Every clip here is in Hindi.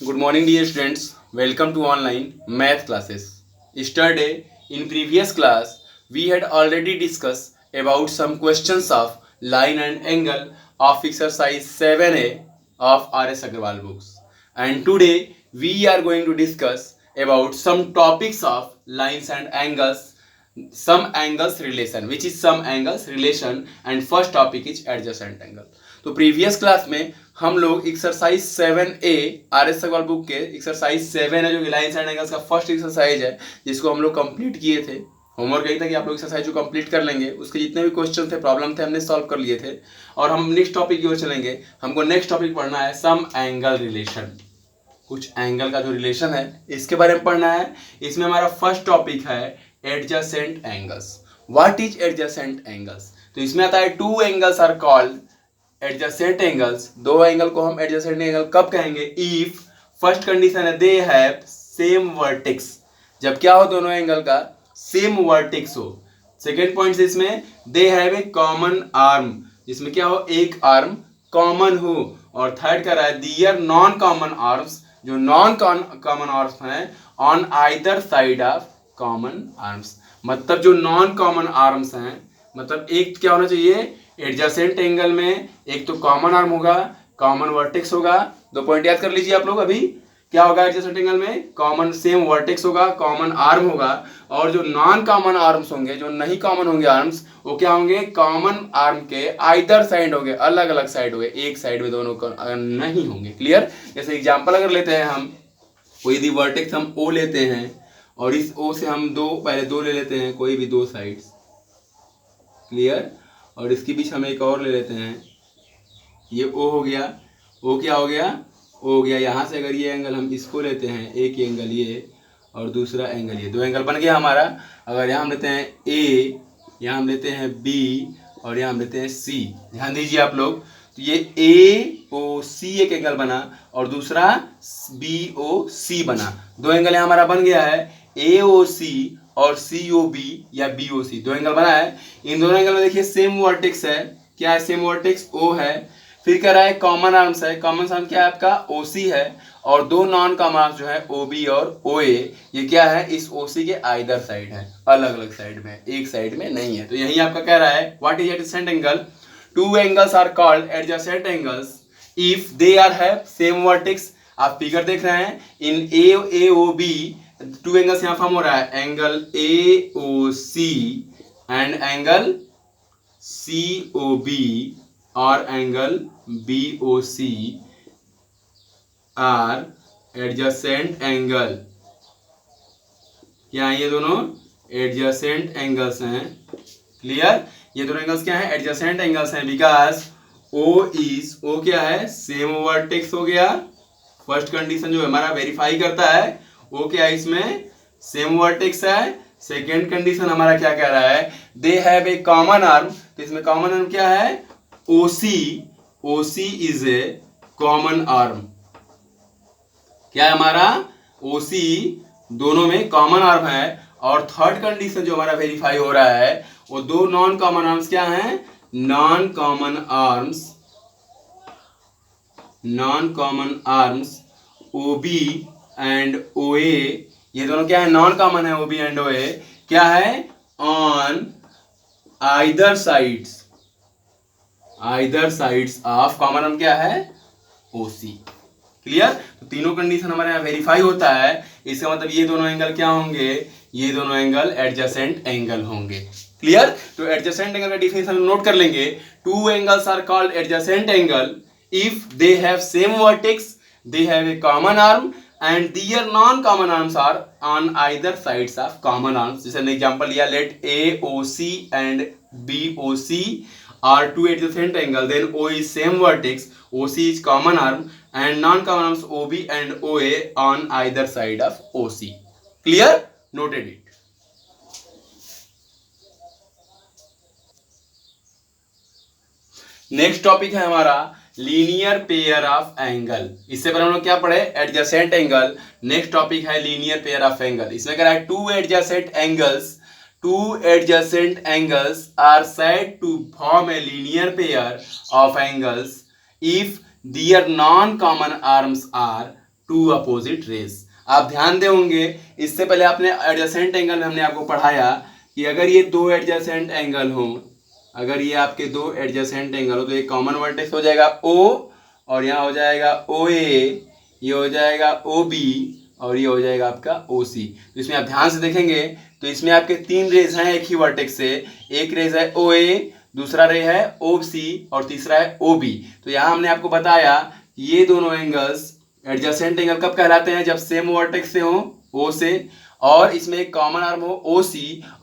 Good morning, dear students. Welcome to online math classes. Yesterday, in previous class, we had already discussed about some questions of line and angle of exercise 7a of R.S. Agarwal books. And today, we are going to discuss about some topics of lines and angles, some angles relation, which is some angles relation, and first topic is adjacent angle. तो प्रीवियस क्लास में हम लोग exercise 7A R S Agarwal book के एक्सरसाइज 7 है जो कि लाइन्स एंड एंगल्स का फर्स्ट एक्सरसाइज है जिसको हम लोग कंप्लीट किए थे। होमवर्क यही था कि आप लोग एक्सरसाइज जो कंप्लीट कर लेंगे उसके जितने भी क्वेश्चन थे प्रॉब्लम थे हमने सॉल्व कर लिए थे और हम नेक्स्ट टॉपिक की ओर चलेंगे। हमको नेक्स्ट टॉपिक पढ़ना है सम एंगल रिलेशन, कुछ एंगल का जो रिलेशन है इसके बारे में पढ़ना है। इसमें हमारा फर्स्ट टॉपिक है adjacent angles. What is adjacent angles? तो इसमें आता है two angles are called adjacent angles. दो एंगल को हम एडजेसेंट एंगल कब कहेंगे? इफ फर्स्ट कंडीशन है दे हैव सेम वर्टेक्स, जब क्या हो दोनों एंगल का सेम वर्टेक्स हो। सेकेंड पॉइंट इसमें दे हैव ए कॉमन आर्म, जिसमें क्या हो एक आर्म कॉमन हो। और थर्ड कह रहा है दियर नॉन कॉमन आर्म्स, जो नॉन कॉमन आर्म्स हैं on either side of common arms. मतलब जो नॉन कॉमन आर्म्स हैं, मतलब एक क्या होना चाहिए एडजेसेंट एंगल में, एक तो कॉमन आर्म होगा, कॉमन वर्टेक्स होगा। दो पॉइंट याद कर लीजिए आप लोग। अभी क्या होगा एडजेसेंट एंगल में? कॉमन सेम वर्टेक्स होगा, कॉमन आर्म होगा। और जो नॉन कॉमन आर्म्स होंगे, जो नहीं कॉमन होंगे आर्म्स, वो क्या होंगे? कॉमन आर्म के आइदर साइड होंगे, अलग अलग साइड होंगे, एक साइड में दोनों नहीं होंगे। क्लियर? जैसे एग्जाम्पल अगर लेते हैं हम, कोई यदि वर्टेक्स हम ओ लेते हैं और इस ओ से हम पहले दो ले लेते हैं, कोई भी दो साइड्स। क्लियर? और इसके बीच हम एक और ले लेते हैं, ये ओ हो गया। ओ क्या हो गया? ओ हो गया। यहाँ से अगर ये एंगल हम इसको लेते हैं, एक एंगल ये और दूसरा एंगल ये, दो एंगल बन गया हमारा। अगर यहाँ हम लेते हैं ए, यहाँ हम लेते हैं बी और यहाँ हम लेते हैं सी, ध्यान दीजिए आप लोग। तो ये ए ओ सी एक एंगल बना और दूसरा बी ओ सी बना। दो एंगल यहाँ हमारा बन गया है, ए ओ सी और सी ओ बी या बी ओ सी, दो एंगल बना है। इन दोनों एंगल में देखिए सेम वर्टेक्स है। क्या है? सेम वर्टेक्स ओ है। फिर कह रहा है कॉमन आर्म्स है। कॉमन आर्म क्या है आपका? ओ सी है। और दो नॉन कॉमन आर्म्स जो है ओ बी और ओ ए, ये क्या है? इस ओ सी के आइदर साइड है, अलग अलग साइड में, एक साइड में नहीं है। तो यही आपका कह रहा है what is adjacent angle? Two angles are called adjacent angles if they are have same vertex. आप फिगर देख रहे हैं, in A O B two angles यहां फॉर्म हो रहा है, angle A O C and angle C O B और angle B O C are adjacent angle. क्या है? ये दोनों एडजेसेंट एंगल्स हैं। क्लियर? ये दोनों एंगल्स क्या है? एडजेसेंट एंगल्स हैं बिकॉज ओ क्या है? सेम वर्टेक्स हो गया। फर्स्ट कंडीशन जो हमारा वेरीफाई करता है, वो क्या है? इसमें सेम वर्टेक्स है। सेकेंड कंडीशन हमारा क्या कह रहा है? दे हैव ए कॉमन आर्म। तो इसमें कॉमन आर्म क्या है? ओ सी इज ए कॉमन आर्म। क्या है हमारा? ओ सी दोनों में कॉमन आर्म है। और थर्ड कंडीशन जो हमारा वेरीफाई हो रहा है, वो दो नॉन कॉमन आर्म्स क्या हैं? Non common arms O B and O A, ये दोनों क्या है? नॉन कॉमन है, ओ बी एंड ओ ए। क्या है? On either sides of common arm क्या है? ओ सी। क्लियर? तो तीनों कंडीशन हमारे यहाँ वेरीफाई होता है। इसका मतलब ये दोनों एंगल क्या होंगे? ये दोनों एंगल एडजेसेंट एंगल होंगे। क्लियर? तो एडजेसेंट एंगल का डिफिनेशन नोट कर लेंगे। Two angles are called adjacent angle if they have same vertex, they have a common arm and their non common arms are on either sides of common arms. जैसे हमने एग्जांपल लिया, let A O C and B O C are two adjacent angle, then O is same vertex, OC is common arm and non-common arms OB and OA on either side of OC. Clear? Noted it. Next topic है हमारा लीनियर पेयर ऑफ एंगल। इससे पहले हम लोग क्या पढ़े? Adjacent angle. नेक्स्ट टॉपिक है लीनियर पेयर ऑफ एंगल। इसमें कह रहा है two adjacent angles are said to form a linear pair of angles if their non-common arms are two opposite rays. आप ध्यान दे होंगे इससे पहले आपने एडजेसेंट एंगल में हमने आपको पढ़ाया कि अगर ये दो एडजेसेंट एंगल हो, अगर ये आपके दो एडजेसेंट एंगल हो तो एक कॉमन वर्टेक्स हो जाएगा O और यहाँ हो जाएगा OA, ये हो जाएगा OB और ये हो जाएगा आपका OC। तो इसमें आप ध्यान से देखेंगे तो इसमें आपके तीन रेज हैं एक ही वर्टेक्स से, एक रेज है OA, दूसरा रे है OC और तीसरा है OB। तो यहाँ हमने आपको बताया ये दोनों एंगल्स एडजेसेंट एंगल कब कहलाते हैं, जब सेम वर्टेक्स से हो O से, और इसमें एक कॉमन आर्म हो OC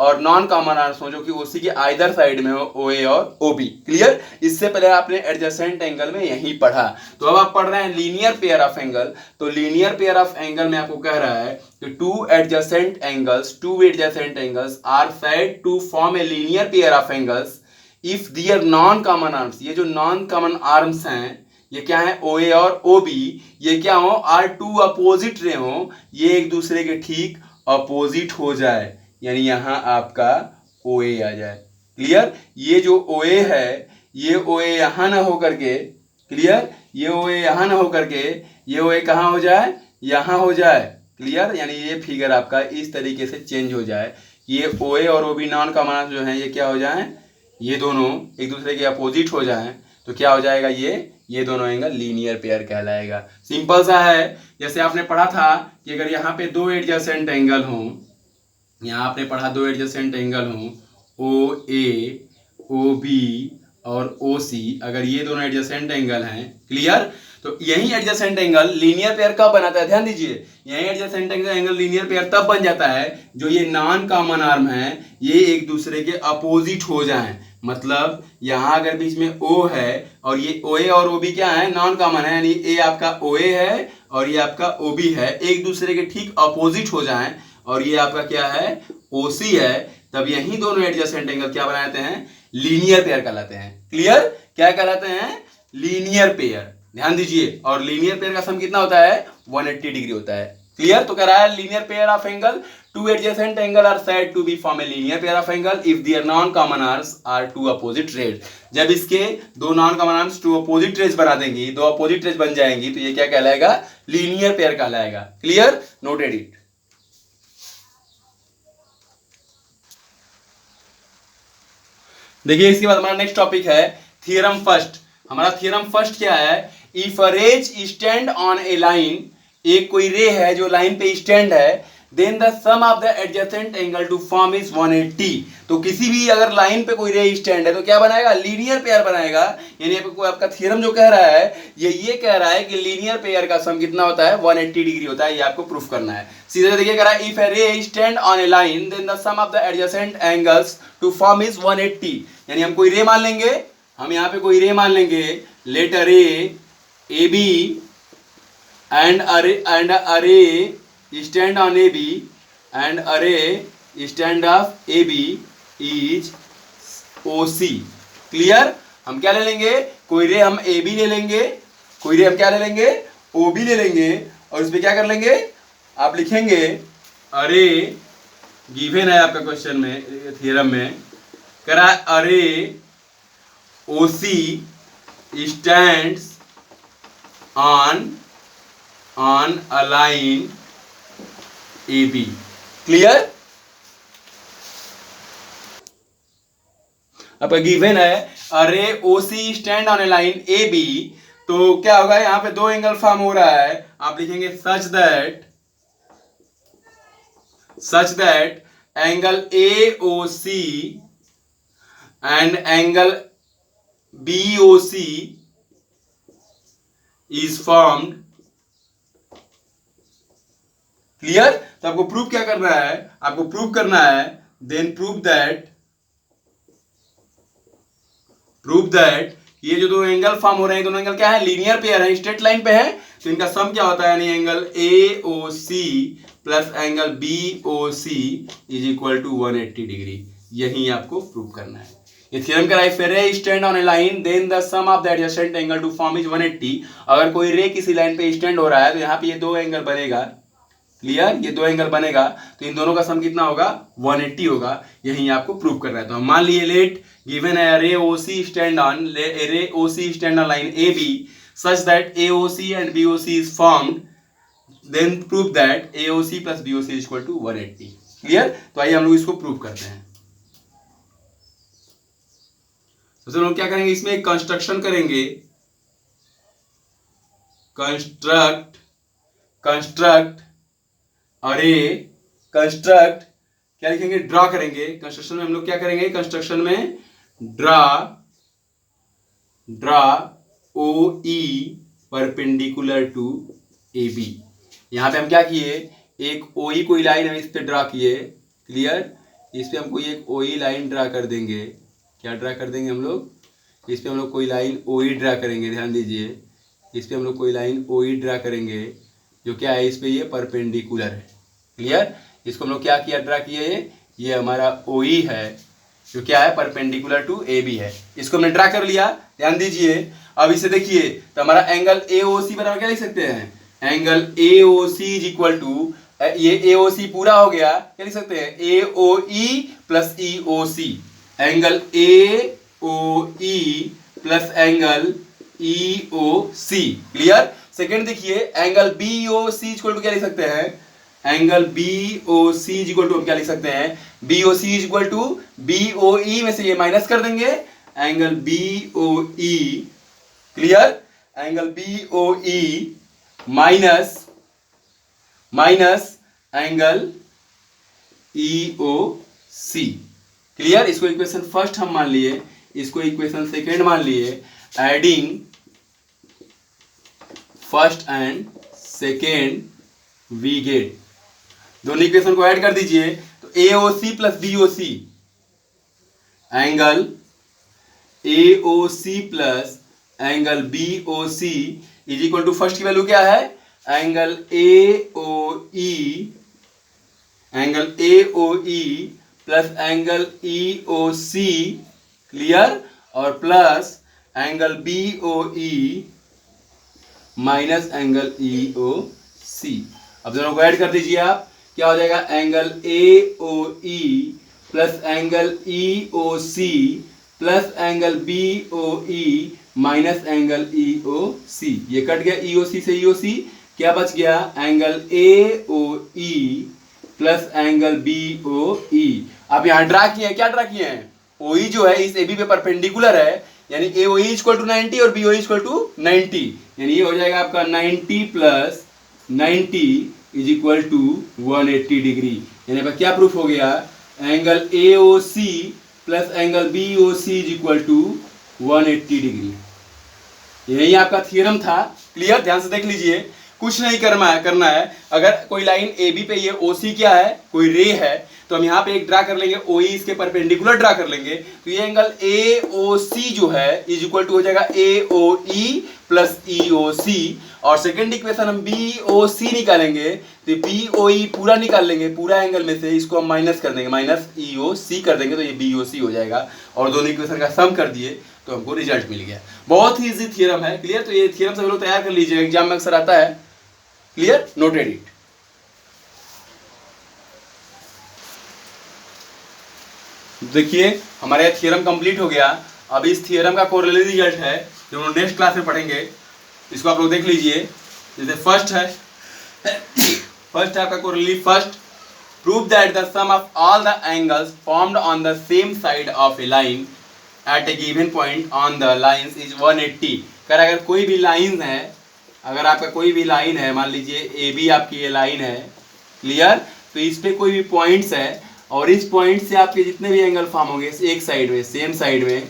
और नॉन कॉमन आर्म्स हो जो कि OC के आइदर साइड में हो OA और OB। क्लियर? इससे पहले आपने एडजेसेंट एंगल में यही पढ़ा। तो अब आप पढ़ रहे हैं लीनियर पेयर ऑफ एंगल। तो लीनियर पेयर ऑफ एंगल में आपको कह रहा है कि two adjacent angles are said to form a linear pair of angles if their non common arms, ये जो नॉन कॉमन आर्म्स हैं ये क्या है OA और OB, ये क्या हो आर टू अपोजिट रे हो, ये एक दूसरे के ठीक अपोजिट हो जाए, यानी यहां आपका OA आ जाए। क्लियर? ये जो OA है ये OA यहां ना हो करके, क्लियर, ये OA यहां ना हो करके ये OA कहां हो जाए, यहां हो जाए। क्लियर? यानी ये फिगर आपका इस तरीके से चेंज हो जाए, ये OA और OB नॉन कॉमन जो है ये क्या हो जाए, ये दोनों एक दूसरे के अपोजिट हो जाए, तो क्या हो जाएगा, ये दोनों एंगल लीनियर पेयर कहलाएगा। सिंपल सा है। जैसे आपने पढ़ा था कि अगर यहाँ पे दो एडजेसेंट एंगल हों, यहाँ आपने पढ़ा दो एडजेसेंट एंगल हों OA, OB और OC, अगर ये दोनों एडजेसेंट एंगल हैं, क्लियर, तो यही एडजेसेंट एंगल लीनियर पेयर कब बनाता है, ध्यान दीजिए, यही एडजेसेंट एंगल लीनियर पेयर तब बन जाता है जो ये नॉन कॉमन आर्म है ये एक दूसरे के अपोजिट हो जाएं। मतलब यहाँ अगर बीच में O है और ये OA और OB क्या है, नॉन कॉमन है, यानी A आपका OA है और ये आपका OB है, एक दूसरे के ठीक अपोजिट हो जाएं और ये आपका क्या है, OC है, तब यही दोनों एडजेसेंट एंगल क्या बनाते हैं, लीनियर पेयर कहलाते हैं। क्लियर? क्या कहलाते हैं, लीनियर पेयर। ध्यान दीजिए, और लीनियर पेयर का सम कितना होता है, 180 डिग्री होता है। क्लियर? तो कह रहा है linear pair of angle, two adjacent angle are said to be form a linear pair of angle if their non common arms are two opposite rays. जब इसके दो non common arms two opposite rays बना देंगी, दो अपोजिट रेज बन जाएंगी, तो ये क्या कहलाएगा, लीनियर पेयर कहलाएगा। क्लियर? Noted it. देखिए इसके बाद हमारा नेक्स्ट टॉपिक है थ्योरम फर्स्ट। हमारा थ्योरम फर्स्ट क्या है, if a rays stand on a line, एक कोई रे है जो लाइन पे स्टैंड है, then the sum of the adjacent angle to form is 180। तो किसी भी अगर लाइन पे कोई रे स्टैंड है तो क्या बनाएगा, लीनियर पेयर बनाएगा। यानी आपका थ्योरम जो कह रहा है ये कह रहा है कि लीनियर पेयर का सम कितना होता है, 180 डिग्री होता है। ये आपको प्रूफ करना है। सीधे देखिए कह रहा है if a ray stand on a line then the sum of the adjacent angles to form is 180। यानी हम कोई रे मान लेंगे, हम यहाँ पे कोई रे मान लेंगे, लेट अ रे AB and array stand on AB and array stand of AB is OC। Clear? हम क्या ले लेंगे, कोई रे हम AB ले लेंगे, कोई रे हम क्या ले लेंगे, OB ले लेंगे, और इस पे क्या कर लेंगे, आप लिखेंगे अरे गिवन है आपका क्वेश्चन में, थ्योरम में करा अरे OC stands on a line AB। Clear? आपका गिवन है अरे OC stand on a line AB, तो क्या होगा, यहां पे दो एंगल फॉर्म हो रहा है, आप लिखेंगे such that angle AOC and angle BOC is formed. Clear? तो आपको प्रूफ क्या करना है, आपको प्रूफ करना है देन प्रूफ दैट ये जो दो एंगल फॉर्म हो रहे हैं, दोनों एंगल क्या है, लीनियर पेयर है, स्ट्रेट लाइन पे है, तो इनका सम क्या होता है, यानी angle AOC plus angle BOC is equal to 180 degree. यही आपको प्रूफ करना है। ये थ्योरम कह रहा है if a ray stand on a line then the sum of the adjacent angle to form is 180। अगर कोई रे किसी लाइन पे स्टैंड हो रहा है तो यहाँ पे ये दो एंगल बनेगा। क्लियर? ये दो एंगल बनेगा तो इन दोनों का सम कितना होगा, 180 होगा। यही आपको प्रूव कर रहा है। तो हम मान लिए लेट गिवन है ray OC stand on line AB such that AOC and BOC is formed then prove that AOC plus BOC equal to 180। Clear? तो आइए हम लोग इसको प्रूव करते हैं। तो हम लोग क्या करेंगे, इसमें एक कंस्ट्रक्शन करेंगे, कंस्ट्रक्ट अरे कंस्ट्रक्ट क्या लिखेंगे, ड्रा करेंगे। कंस्ट्रक्शन में हम लोग क्या करेंगे, कंस्ट्रक्शन में draw OE perpendicular to AB। यहां पे हम क्या किए, एक OE कोई लाइन हम इस पे ड्रा किए। क्लियर? इस पे हम कोई एक OE लाइन ड्रा कर देंगे। क्या ड्रा कर देंगे हम लोग, इस पे हम लोग कोई लाइन OE ड्रा करेंगे। ध्यान दीजिए, इस पे हम लोग कोई लाइन OE ड्रा करेंगे जो क्या है, इस पे ये परपेंडिकुलर है। क्लियर? इसको हम लोग क्या किया, ड्रा किए, ये हमारा OE है जो क्या है, परपेंडिकुलर टू AB है। इसको हमने ड्रा कर लिया। ध्यान दीजिए, अब इसे देखिए, तो हमारा एंगल AOC बराबर क्या लिख सकते हैं, angle AOC is equal to, ये AOC पूरा हो गया, क्या लिख सकते हैं, AOE plus EOC। Angle AOE plus angle EOC। Clear? Second देखिए, एंगल BOC इक्वल टू क्या लिख सकते हैं, एंगल BOC इक्वल टू हम क्या लिख सकते हैं, BOC इक्वल टू BOE में से ये माइनस कर देंगे, angle BOE। Clear? Angle BOE minus angle EOC। Clear? इसको इक्वेशन फर्स्ट हम मान लिए, इसको इक्वेशन सेकेंड मान लिए। Adding first and second we get, दोनों इक्वेशन को ऐड कर दीजिए, तो AOC plus BOC, angle AOC plus angle BOC is equal to, first की वैल्यू क्या है, angle AOE plus angle EOC। Clear? और plus angle BOE minus angle EOC। अब दोनों को ऐड कर दीजिए आप, क्या हो जाएगा, angle AOE plus angle EOC plus angle BOE minus angle EOC। ये कट गया EOC से EOC, क्या बच गया, angle AOE plus angle BOE। आप यहां ड्रा किए हैं, क्या ड्रा किए हैं, OE जो है इस AB पे परपेंडिकुलर है, यानी AOE इक्वल टू 90 और BOE इक्वल टू 90, यानी ये हो जाएगा आपका 90 plus 90 is equal to 180 degree. यानी पर क्या प्रूफ हो गया, angle AOC plus angle BOC is equal to 180 degree. यही आपका थ्योरम था। क्लियर? ध्यान से देख लीजिए, कुछ नहीं करना है। अगर कोई लाइन AB पे ये OC क्या है, कोई रे है, तो हम यहाँ पे एक ड्रा कर लेंगे, OE इसके परपेंडिकुलर ड्रा कर लेंगे, तो ये एंगल AOC जो है इज इक्वल टू हो जाएगा AOE प्लस EOC। और सेकेंड इक्वेशन हम BOC निकालेंगे, तो BOE पूरा निकाल लेंगे, पूरा एंगल में से इसको हम माइनस कर देंगे, माइनस EOC कर देंगे, तो ये BOC हो जाएगा। और दोनों इक्वेशन का सम कर दिए तो हमको रिजल्ट मिल गया। बहुत ही इजी थ्योरम है। क्लियर? तो ये थ्योरम सब लोग तैयार कर लीजिए, एग्जाम में अक्सर आता है। क्लियर? Noted it. देखिए, हमारा ये थ्योरम कंप्लीट हो गया। अब इस थ्योरम का कोरिलेटिव रिजल्ट है जो हम नेक्स्ट क्लास में पढ़ेंगे, इसको आप लोग देख लीजिए। जैसे फर्स्ट है आपका correlative, first, prove that the sum of all the angles formed on the same side of a line at a given point on the lines is 180। अगर कोई भी लाइन है, अगर आपका कोई भी लाइन है, मान लीजिए AB आपकी ये लाइन है। क्लियर? तो इस पे कोई भी पॉइंट्स है और इस पॉइंट से आपके जितने भी एंगल फॉर्म होंगे एक साइड में, सेम साइड में,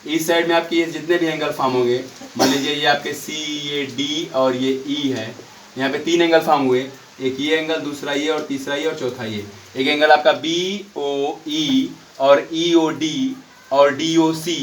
इस साइड में आपके ये जितने भी एंगल फॉर्म होंगे, मान लीजिए ये आपके C, ये D और ये E है, यहाँ पे 3 एंगल फॉर्म हुए, एक ये एंगल, दूसरा ये और तीसरा ये और चौथा ये। एक एंगल आपका BOE और EOD और DOC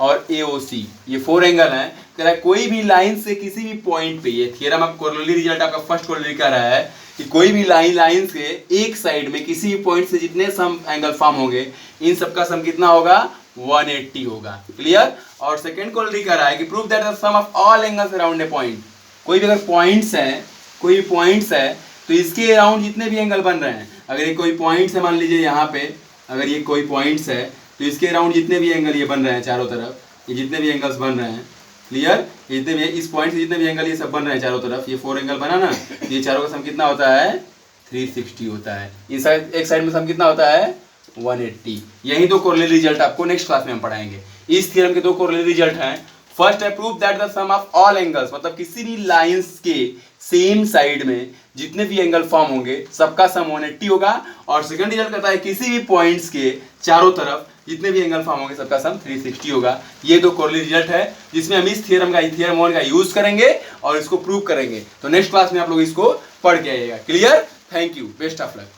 और AOC, ये 4 एंगल हैं। कह रहा है कोई भी लाइन से किसी भी पॉइंट पे, ये थ्योरम आप कोरिलेटिव रिजल्ट आपका फर्स्ट कोरिलेटिव कह रहा है कि कोई भी लाइन से एक साइड में किसी भी पॉइंट से जितने सम एंगल फॉर्म होंगे, इन सबका सम कितना होगा, 180 होगा। क्लियर? और सेकंड कोरिलेटिव कह रहा है कि prove that the sum of all angles around a point, कोई भी अगर पॉइंट्स है, कोई भी पॉइंट्स है, तो इसके अराउंड जितने भी एंगल बन रहे हैं, अगर ये कोई पॉइंट्स है, मान लीजिए यहाँ पे अगर ये कोई पॉइंट्स है, तो इसके अराउंड जितने भी एंगल ये बन रहे हैं चारों तरफ, ये जितने भी एंगल्स बन रहे हैं, क्लियर। जितने भी इस पॉइंट से जितने भी एंगल ये सब बन रहे हैं चारों तरफ, ये 4 एंगल बना ना, ये चारों का सम कितना होता है 360 होता है। इस साइड एक साइड में सम कितना होता है 180। यही दो कोरिलेटेड रिजल्ट आपको नेक्स्ट क्लास में हम पढ़ाएंगे। इस थ्योरम के दो कोरिलेटेड रिजल्ट हैं। फर्स्ट है prove that the sum of all angles, मतलब किसी भी लाइंस के सेम साइड में जितने भी एंगल फॉर्म होंगे सबका सम 180 होगा। और सेकंड रिजल्ट कहता है किसी भी पॉइंट्स के चारों तरफ जितने भी एंगल फॉर्म होंगे सबका सम 360 होगा। ये दो कोरिलेटेड रिजल्ट है जिसमें हम इस थ्योरम का थ्योरम 1 का यूज करेंगे और इसको प्रूव करेंगे। तो नेक्स्ट क्लास में आप लोग इसको पढ़ के आइएगा। Clear, thank you, best of luck.